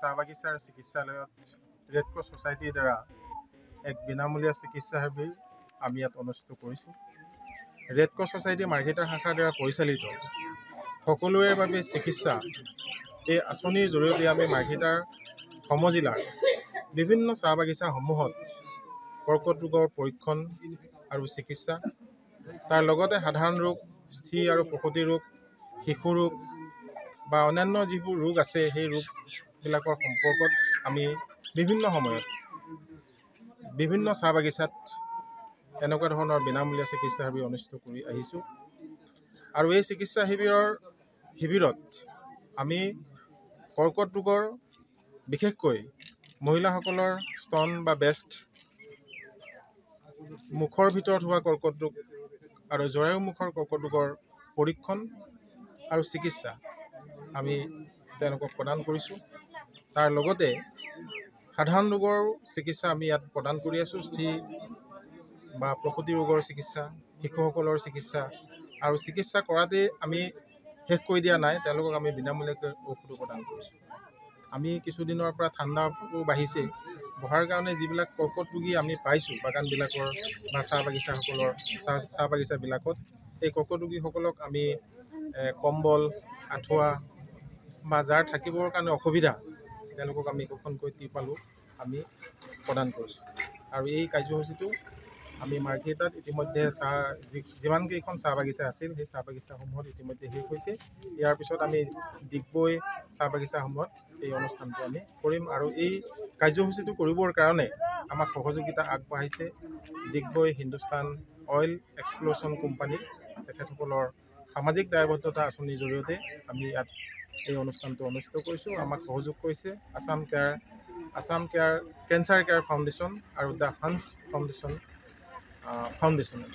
চাহ বাগিচাৰ চিকিৎসালয়ত ৰেড ক্ৰছ ছ'চাইটিৰ দ্বাৰা এক বিনামূলীয়া চিকিৎসা শিবিৰ আমি ইয়াত অনুষ্ঠিত কৰিছোঁ। ৰেড ক্ৰছ ছ'চাইটি মাৰ্ঘেৰিটা শাখাৰ দ্বাৰা পৰিচালিত সকলোৰে বাবে চিকিৎসা এই আঁচনিৰ জৰিয়তে আমি মাৰ্ঘেৰিটাৰ সমজিলাৰ বিভিন্ন চাহ বাগিচাসমূহত কৰ্কট ৰোগৰ পৰীক্ষণ আৰু চিকিৎসা, তাৰ লগতে সাধাৰণ ৰোগ, স্থিৰ আৰু প্ৰসূতি ৰোগ, শিশু ৰোগ বা অন্যান্য যিবোৰ ৰোগ আছে সেই ৰোগবিলাকৰ সম্পৰ্কত আমি বিভিন্ন সময়ত বিভিন্ন চাহ বাগিচাত এনেকুৱা ধৰণৰ বিনামূলীয়া চিকিৎসা শিবিৰ অনুষ্ঠিত কৰি আহিছোঁ। আৰু এই চিকিৎসা শিবিৰত আমি কৰ্কট ৰোগৰ বিশেষকৈ মহিলাসকলৰ স্তন বা ব্ৰেষ্ট, মুখৰ ভিতৰত হোৱা কৰ্কট ৰোগ আৰু জৰায়ু মুখৰ কৰ্কট ৰোগৰ পৰীক্ষণ আৰু চিকিৎসা আমি তেওঁলোকক প্ৰদান কৰিছোঁ। তাৰ লগতে সাধাৰণ ৰোগৰ চিকিৎসা আমি ইয়াত প্ৰদান কৰি আছোঁ। স্থিৰ বা প্ৰসূতি ৰোগৰ চিকিৎসা, শিশুসকলৰ চিকিৎসা আৰু চিকিৎসা কৰাতেই আমি শেষ কৰি দিয়া নাই, তেওঁলোকক আমি বিনামূলীয়াকৈ ঔষধো প্ৰদান কৰিছোঁ। আমি কিছুদিনৰ পৰা ঠাণ্ডাও বাঢ়িছে, বহাৰ কাৰণে যিবিলাক কৰ্কট ৰোগী আমি পাইছোঁ বাগানবিলাকৰ বা চাহ বাগিচাবিলাকত, এই কৰ্কট ৰোগীসকলক আমি কম্বল, আঁঠুৱা বা যাৰ থাকিবৰ কাৰণে অসুবিধা তেওঁলোকক আমি একোখনকৈ টিৰপালো আমি প্ৰদান কৰিছোঁ। আৰু এই কাৰ্যসূচীটো আমি মাৰ্ঘেৰিটাত ইতিমধ্যে যিমানকেইখন চাহ বাগিচা আছিল সেই চাহ বাগিচাসমূহত ইতিমধ্যে শেষ হৈছে। ইয়াৰ পিছত আমি ডিগবৈ চাহ বাগিচাসমূহত এই অনুষ্ঠানটো আমি কৰিম। আৰু এই কাৰ্যসূচীটো কৰিবৰ কাৰণে আমাক সহযোগিতা আগবঢ়াইছে Digboi Hindustan oil exploration company, তেখেতসকলৰ সামাজিক দায়বদ্ধতা আঁচনিৰ জৰিয়তে আমি ইয়াত এই অনুষ্ঠানটো অনুষ্ঠিত কৰিছোঁ। আমাক সহযোগ কৰিছে আছাম কেঞ্চাৰ কেয়াৰ ফাউণ্ডেশ্যন আৰু দ্য হান্স ফাউণ্ডেশ্যনে।